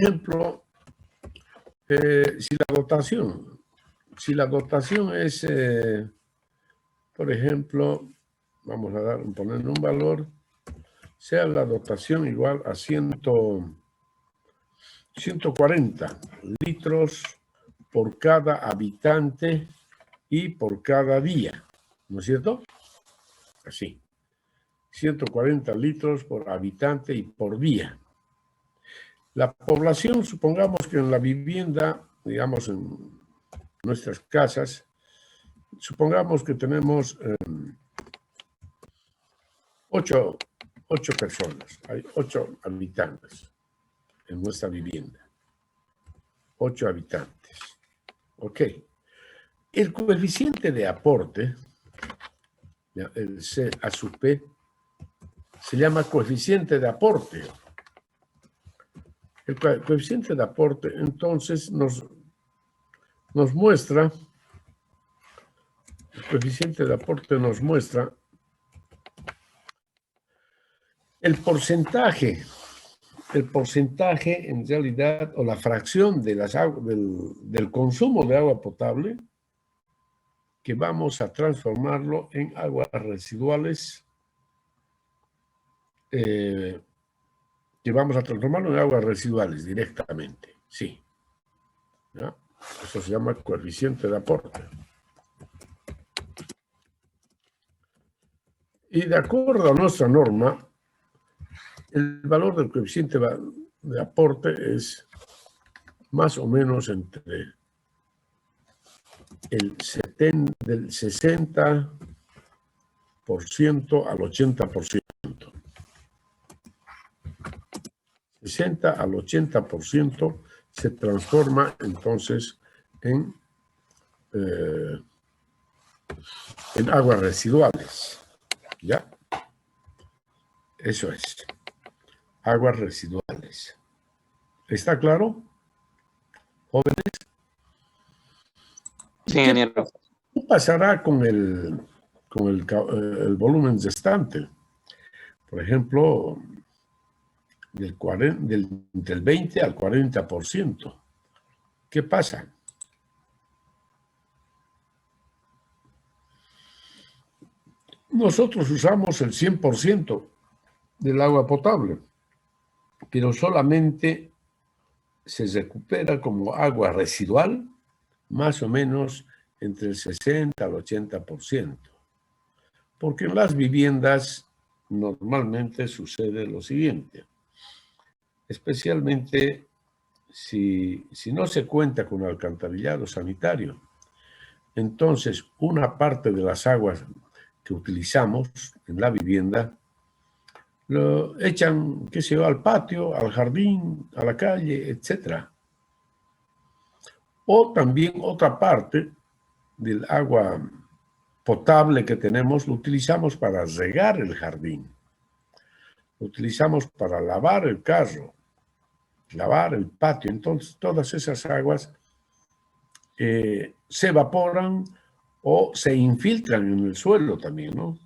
ejemplo, si la dotación es, por ejemplo, vamos a poner un valor, sea la dotación igual a 140 litros por cada habitante y por cada día, ¿no es cierto? Así, 140 litros por habitante y por día. La población, supongamos que en la vivienda, digamos en nuestras casas, supongamos que tenemos 8 personas, hay 8 habitantes en nuestra vivienda. 8 habitantes. Ok. El coeficiente de aporte, el C a sub P, se llama coeficiente de aporte. El coeficiente de aporte, entonces, nos muestra, el coeficiente de aporte nos muestra el porcentaje en realidad, o la fracción de del consumo de agua potable que vamos a transformarlo en aguas residuales, directamente, sí. ¿Ya? Eso se llama coeficiente de aporte. Y de acuerdo a nuestra norma, el valor del coeficiente de aporte es más o menos entre del 60% al 80%. 60 al 80% se transforma entonces en aguas residuales. ¿Ya? Eso es. Aguas residuales. ¿Está claro, jóvenes? Sí, ingeniero. ¿Qué pasará con el volumen restante? Por ejemplo, del 20 al 40%. ¿Qué pasa? Nosotros usamos el 100% del agua potable, pero solamente se recupera como agua residual más o menos entre el 60 al 80%. Porque en las viviendas normalmente sucede lo siguiente. Especialmente si no se cuenta con alcantarillado sanitario. Entonces, una parte de las aguas que utilizamos en la vivienda lo echan, qué sé yo, al patio, al jardín, a la calle, etc. O también otra parte del agua potable que tenemos lo utilizamos para regar el jardín. Lo utilizamos para lavar el carro, lavar el patio. Entonces, todas esas aguas se evaporan o se infiltran en el suelo también, ¿no?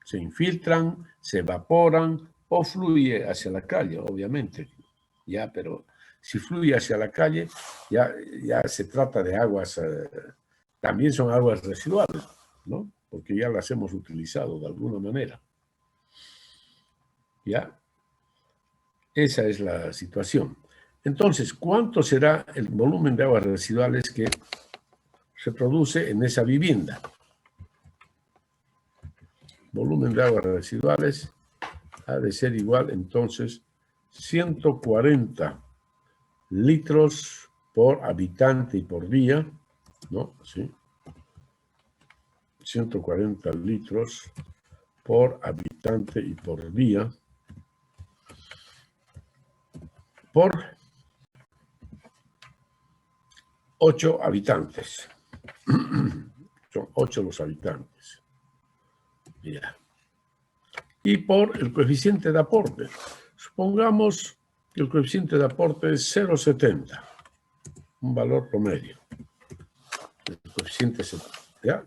Se infiltran, se evaporan o fluye hacia la calle, obviamente. Ya, pero si fluye hacia la calle, ya se trata de aguas, también son aguas residuales, ¿no? Porque ya las hemos utilizado de alguna manera. ¿Ya? Esa es la situación. Entonces, ¿cuánto será el volumen de aguas residuales que se produce en esa vivienda? Volumen de aguas residuales ha de ser igual, entonces, 140 litros por habitante y por día, ¿no? Sí. 140 litros por habitante y por día, por 8 habitantes. Son 8 los habitantes. Ya. Y por el coeficiente de aporte. Supongamos que el coeficiente de aporte es 0,70, un valor promedio. El coeficiente es, ¿ya?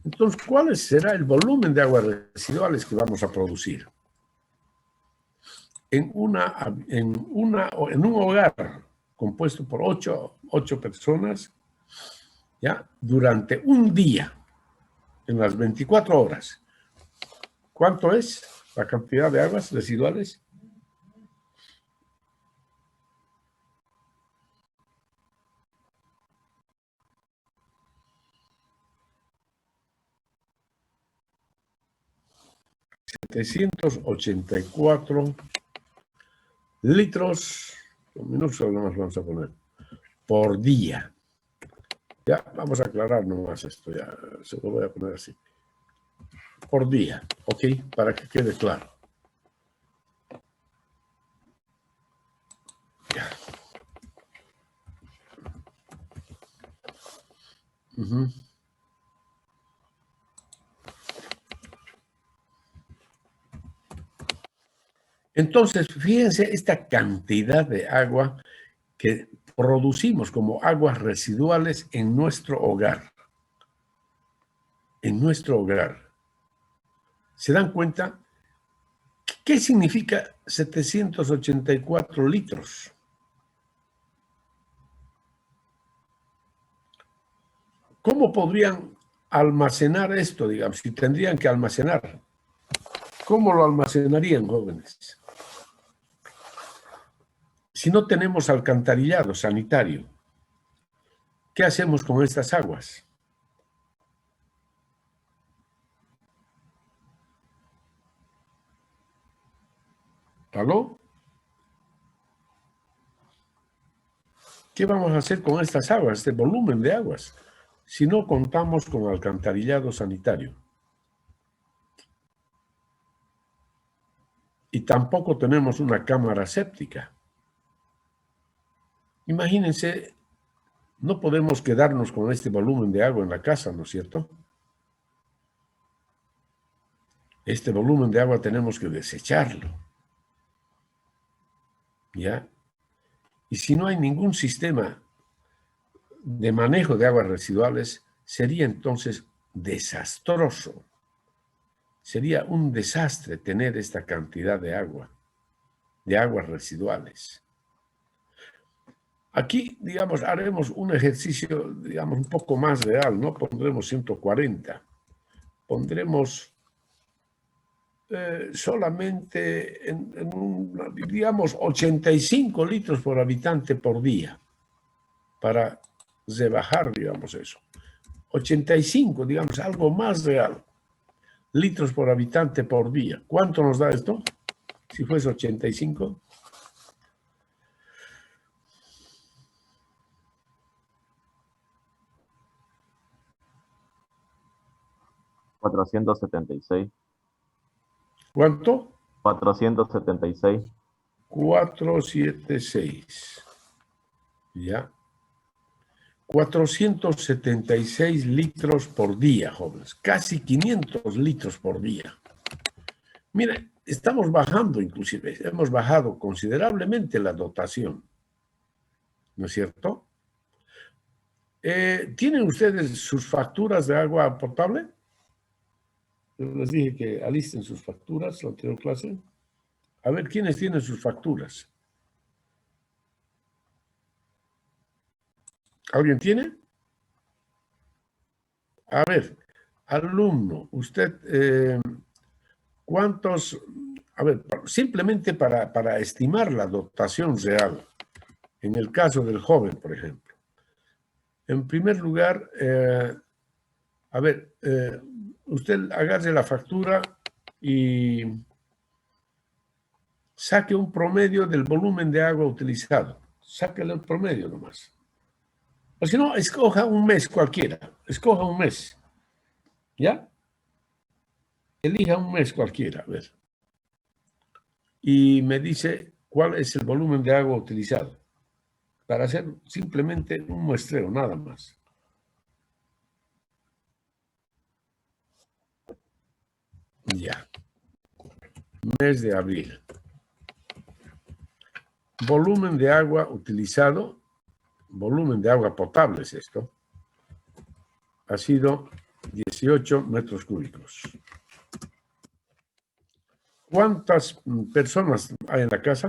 Entonces, ¿cuál será el volumen de aguas residuales que vamos a producir? en un hogar compuesto por ocho personas, ¿ya? Durante un día, en las 24 horas. ¿Cuánto es la cantidad de aguas residuales? $784 litros, minúsculos nomás vamos a poner, por día. Ya, vamos a aclarar nomás esto, ya se lo voy a poner así. Por día, ¿ok? Para que quede claro. Ya. Entonces, fíjense esta cantidad de agua que producimos como aguas residuales en nuestro hogar. En nuestro hogar. ¿Se dan cuenta? ¿Qué significa 784 litros? ¿Cómo podrían almacenar esto, digamos, si tendrían que almacenar? ¿Cómo lo almacenarían, jóvenes? Si no tenemos alcantarillado sanitario, ¿qué hacemos con estas aguas? ¿Aló? ¿Qué vamos a hacer con estas aguas, este volumen de aguas, si no contamos con alcantarillado sanitario? Y tampoco tenemos una cámara séptica. Imagínense, no podemos quedarnos con este volumen de agua en la casa, ¿no es cierto? Este volumen de agua tenemos que desecharlo. ¿Ya? Y si no hay ningún sistema de manejo de aguas residuales, sería entonces desastroso. Sería un desastre tener esta cantidad de aguas residuales. Aquí, digamos, haremos un ejercicio, digamos, un poco más real, no pondremos 140, pondremos solamente, digamos, 85 litros por habitante por día, para rebajar, digamos, eso. 85, digamos, algo más real, litros por habitante por día. ¿Cuánto nos da esto? Si fuese 85. $476. ¿Cuánto? 476. 476. Ya. 476 litros por día, jóvenes. Casi 500 litros por día. Mire, estamos bajando inclusive. Hemos bajado considerablemente la dotación. ¿No es cierto? ¿Tienen ustedes sus facturas de agua potable? Yo les dije que alisten sus facturas la anterior clase. A ver, ¿quiénes tienen sus facturas? ¿Alguien tiene? A ver, alumno, usted, ¿cuántos? A ver, simplemente para estimar la dotación real, en el caso del joven, por ejemplo. En primer lugar, a ver, usted agarre la factura y saque un promedio del volumen de agua utilizado. Sáquele el promedio nomás. O si no, escoja un mes cualquiera. Escoja un mes. ¿Ya? Elija un mes cualquiera, a ver. Y me dice cuál es el volumen de agua utilizado. Para hacer simplemente un muestreo, nada más. Ya. Mes de abril. Volumen de agua utilizado, volumen de agua potable es esto, ha sido 18 metros cúbicos. ¿Cuántas personas hay en la casa?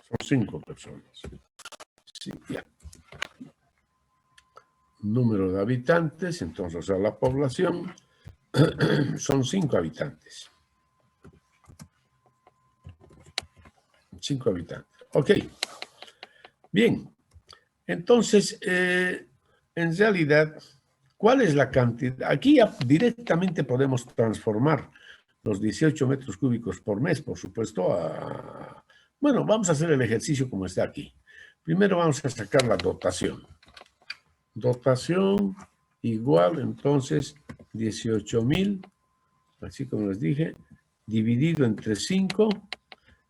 Son 5 personas. Sí, ya. Número de habitantes, entonces, o sea, la población son 5 habitantes. 5 habitantes. Ok. Bien. Entonces, en realidad, ¿cuál es la cantidad? Aquí ya directamente podemos transformar los 18 metros cúbicos por mes, por supuesto, a... Bueno, vamos a hacer el ejercicio como está aquí. Primero vamos a sacar la dotación. Dotación igual, entonces, 18,000, así como les dije, dividido entre 5,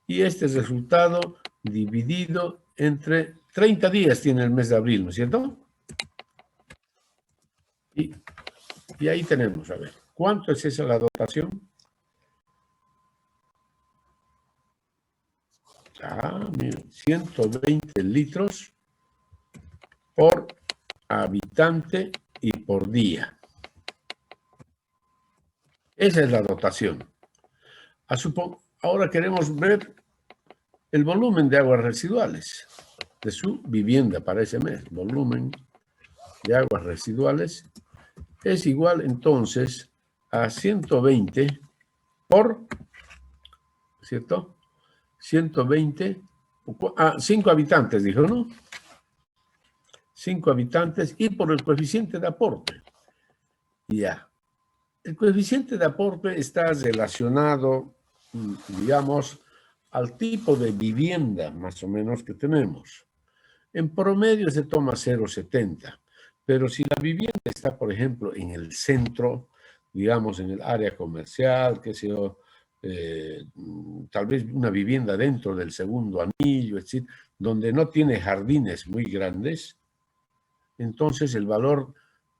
y este resultado dividido entre 30 días tiene el mes de abril, ¿no es cierto? Y ahí tenemos, a ver, ¿cuánto es esa la dotación? Miren, 120 litros por habitante y por día. Esa es la dotación. Ahora queremos ver el volumen de aguas residuales de su vivienda para ese mes. Volumen de aguas residuales es igual entonces a 120 por, ¿cierto? 120, 5 habitantes, dijo, ¿no? 5 habitantes y por el coeficiente de aporte. Ya. El coeficiente de aporte está relacionado, digamos, al tipo de vivienda, más o menos, que tenemos. En promedio se toma 0,70, pero si la vivienda está, por ejemplo, en el centro, digamos, en el área comercial, qué sé yo, tal vez una vivienda dentro del segundo anillo, etc., donde no tiene jardines muy grandes, entonces el valor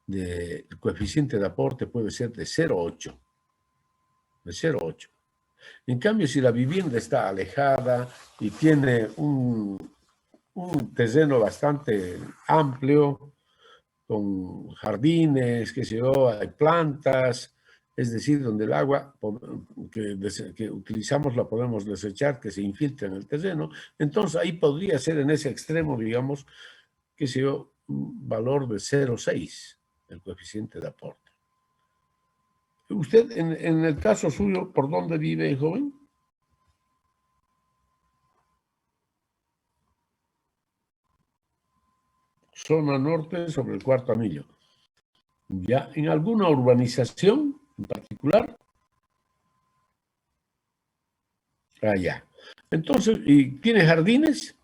del coeficiente de aporte puede ser de 0,8. De 0,8. En cambio, si la vivienda está alejada y tiene un terreno bastante amplio, con jardines, qué sé yo, hay plantas, es decir, donde el agua que utilizamos la podemos desechar, que se infiltra en el terreno, entonces ahí podría ser en ese extremo, digamos, qué sé yo, un valor de 0,6, el coeficiente de aporte. ¿Usted, en el caso suyo, por dónde vive, joven? Zona norte sobre el Cuarto Anillo. ¿Ya? ¿En alguna urbanización en particular? Ya. Entonces, ¿y tiene jardines?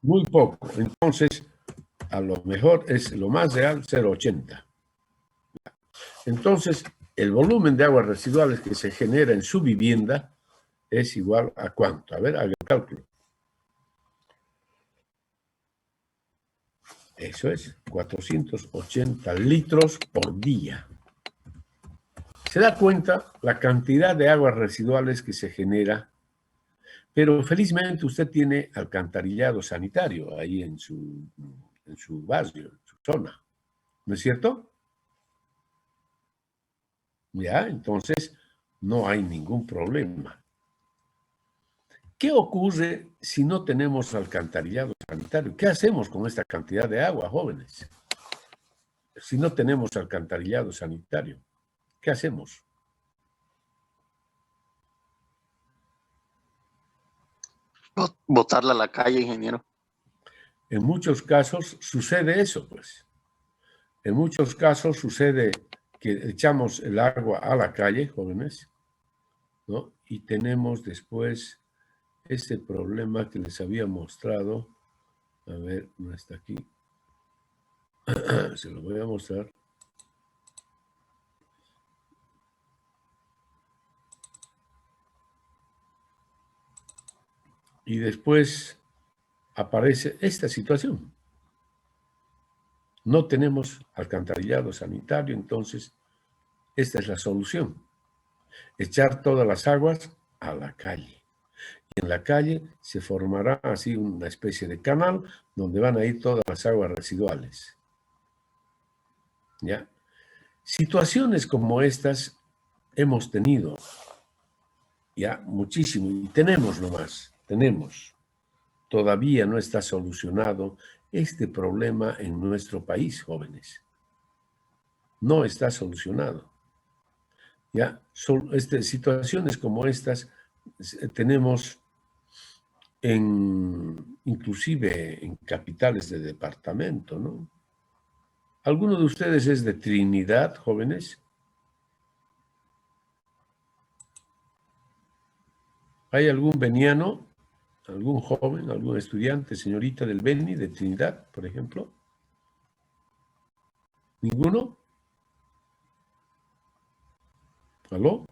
Muy poco. Entonces, a lo mejor es lo más real 0,80. Entonces, el volumen de aguas residuales que se genera en su vivienda es igual a ¿cuánto? A ver, haga el cálculo. Eso es 480 litros por día. Se da cuenta la cantidad de aguas residuales que se genera, pero felizmente usted tiene alcantarillado sanitario ahí en su barrio, en su zona, ¿no es cierto? Ya, entonces no hay ningún problema. ¿Qué ocurre si no tenemos alcantarillado sanitario? ¿Qué hacemos con esta cantidad de agua, jóvenes? Si no tenemos alcantarillado sanitario, ¿qué hacemos? Botarla a la calle, ingeniero. En muchos casos sucede eso, pues. En muchos casos sucede que echamos el agua a la calle, jóvenes, ¿no? Y tenemos después este problema que les había mostrado. A ver, no está aquí. Se lo voy a mostrar. Y después aparece esta situación. No tenemos alcantarillado sanitario, entonces esta es la solución. Echar todas las aguas a la calle. Y en la calle se formará así una especie de canal donde van a ir todas las aguas residuales. ¿Ya? Situaciones como estas hemos tenido ya muchísimo y tenemos nomás, tenemos. Todavía no está solucionado este problema en nuestro país, jóvenes. No está solucionado. Ya, situaciones como estas tenemos inclusive en capitales de departamento, ¿no? ¿Alguno de ustedes es de Trinidad, jóvenes? ¿Hay algún veniano, algún joven, algún estudiante, señorita del Beni, de Trinidad, por ejemplo? ¿Ninguno? ¿Aló?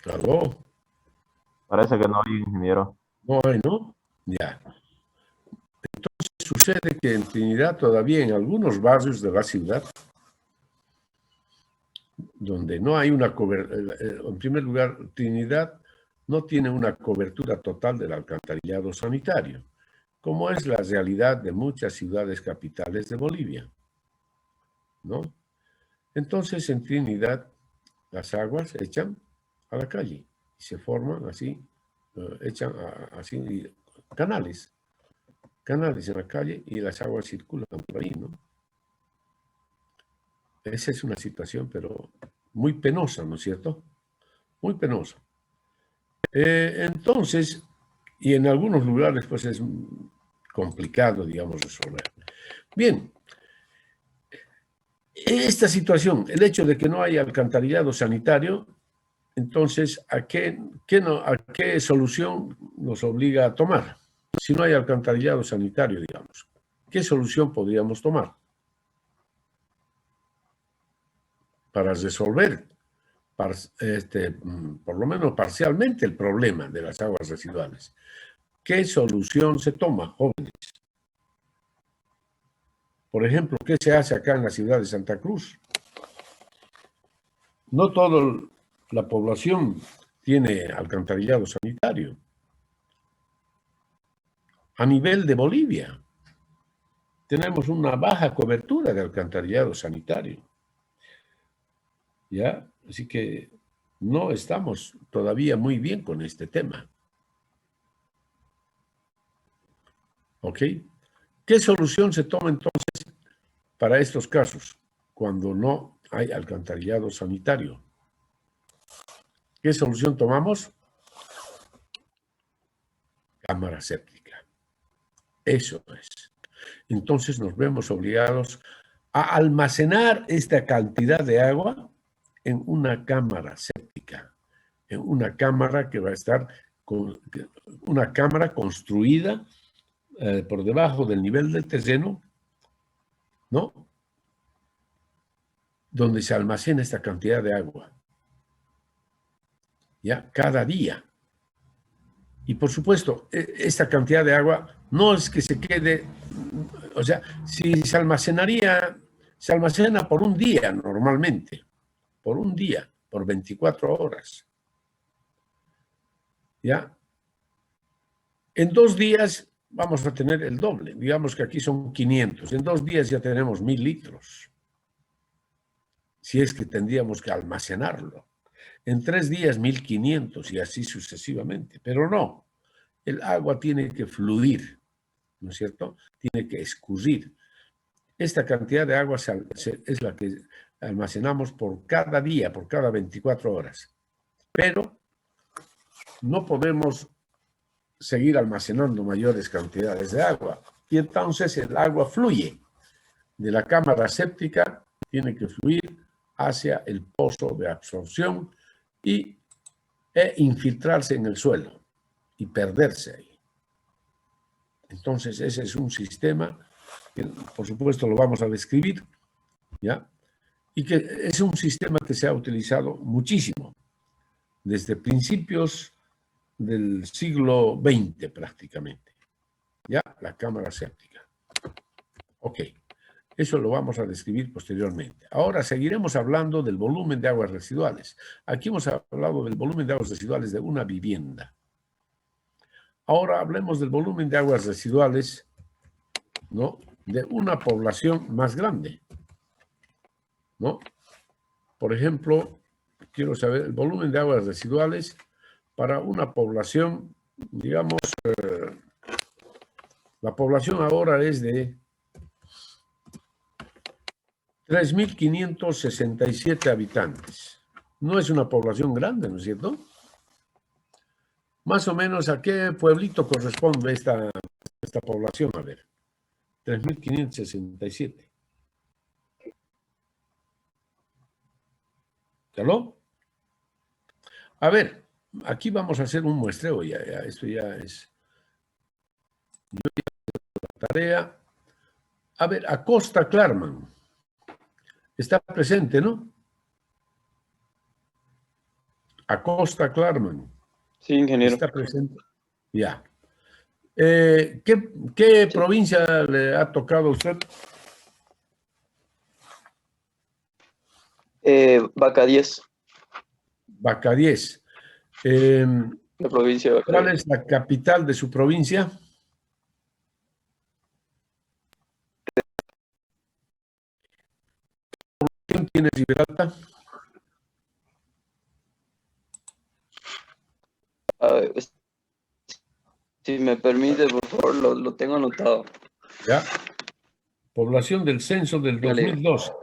¿Aló? Parece que no hay, ingeniero. No hay, ¿no? Ya. Entonces sucede que en Trinidad todavía en algunos barrios de la ciudad, donde no hay una cobertura, en primer lugar, Trinidad no tiene una cobertura total del alcantarillado sanitario, como es la realidad de muchas ciudades capitales de Bolivia, ¿no? Entonces, en Trinidad, las aguas echan a la calle y se forman así, echan así canales en la calle y las aguas circulan por ahí, ¿no? Esa es una situación, pero muy penosa, ¿no es cierto? Muy penosa. Entonces, y en algunos lugares, pues es complicado, digamos, resolver. Bien, esta situación, el hecho de que no haya alcantarillado sanitario, entonces, ¿a qué solución nos obliga a tomar? Si no hay alcantarillado sanitario, digamos, ¿qué solución podríamos tomar para resolver, por lo menos parcialmente, el problema de las aguas residuales? ¿Qué solución se toma, jóvenes? Por ejemplo, ¿qué se hace acá en la ciudad de Santa Cruz? No toda la población tiene alcantarillado sanitario. A nivel de Bolivia, tenemos una baja cobertura de alcantarillado sanitario. ¿Ya? Así que no estamos todavía muy bien con este tema. ¿Ok? ¿Qué solución se toma entonces para estos casos cuando no hay alcantarillado sanitario? ¿Qué solución tomamos? Cámara séptica. Eso es. Entonces nos vemos obligados a almacenar esta cantidad de agua en una cámara séptica, en una cámara que va a estar una cámara construida por debajo del nivel del terreno, ¿no? Donde se almacena esta cantidad de agua, ¿ya? Cada día. Y por supuesto, esta cantidad de agua no es que se quede, o sea, si se almacenaría, se almacena por un día normalmente, por un día, por 24 horas, ¿ya? En 2 días vamos a tener el doble, digamos que aquí son 500, en 2 días ya tenemos 1000 litros, si es que tendríamos que almacenarlo. En 3 días 1500 y así sucesivamente, pero no, el agua tiene que fluir, ¿no es cierto? Tiene que escurrir. Esta cantidad de agua es la que almacenamos por cada día, por cada 24 horas, pero no podemos seguir almacenando mayores cantidades de agua y entonces el agua fluye de la cámara séptica, tiene que fluir hacia el pozo de absorción e infiltrarse en el suelo y perderse ahí. Entonces ese es un sistema que por supuesto lo vamos a describir, ¿ya? Y que es un sistema que se ha utilizado muchísimo desde principios del siglo XX prácticamente, ¿ya? La cámara séptica. Ok, eso lo vamos a describir posteriormente. Ahora seguiremos hablando del volumen de aguas residuales. Aquí hemos hablado del volumen de aguas residuales de una vivienda. Ahora hablemos del volumen de aguas residuales, ¿no?, de una población más grande. ¿no? Por ejemplo, quiero saber el volumen de aguas residuales para una población, digamos, la población ahora es de 3.567 habitantes. No es una población grande, ¿no es cierto? Más o menos, ¿a qué pueblito corresponde esta población? A ver, 3.567. ¿Aló? A ver, aquí vamos a hacer un muestreo ya, esto ya es tarea. A ver, Acosta Klarman. Está presente, ¿no? Acosta Klarman. Sí, ingeniero. Está presente. Ya. ¿Qué provincia le ha tocado a usted? Vaca 10, Vaca 10. la provincia de Vaca ¿Cuál 10. es la capital de su provincia? ¿Quién tiene Riberalta? A ver, si me permite, por favor, lo tengo anotado. Ya. Población del censo del Ya le digo. 2002.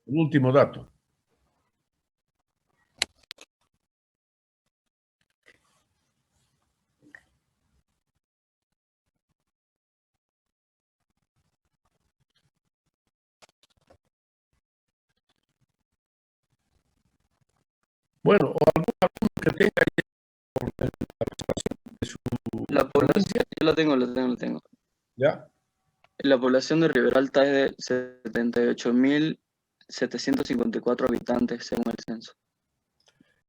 El último dato. Bueno, o alguno que tenga de su La población, yo la tengo. ya. La población de Riberalta es de 78.754 habitantes según el censo.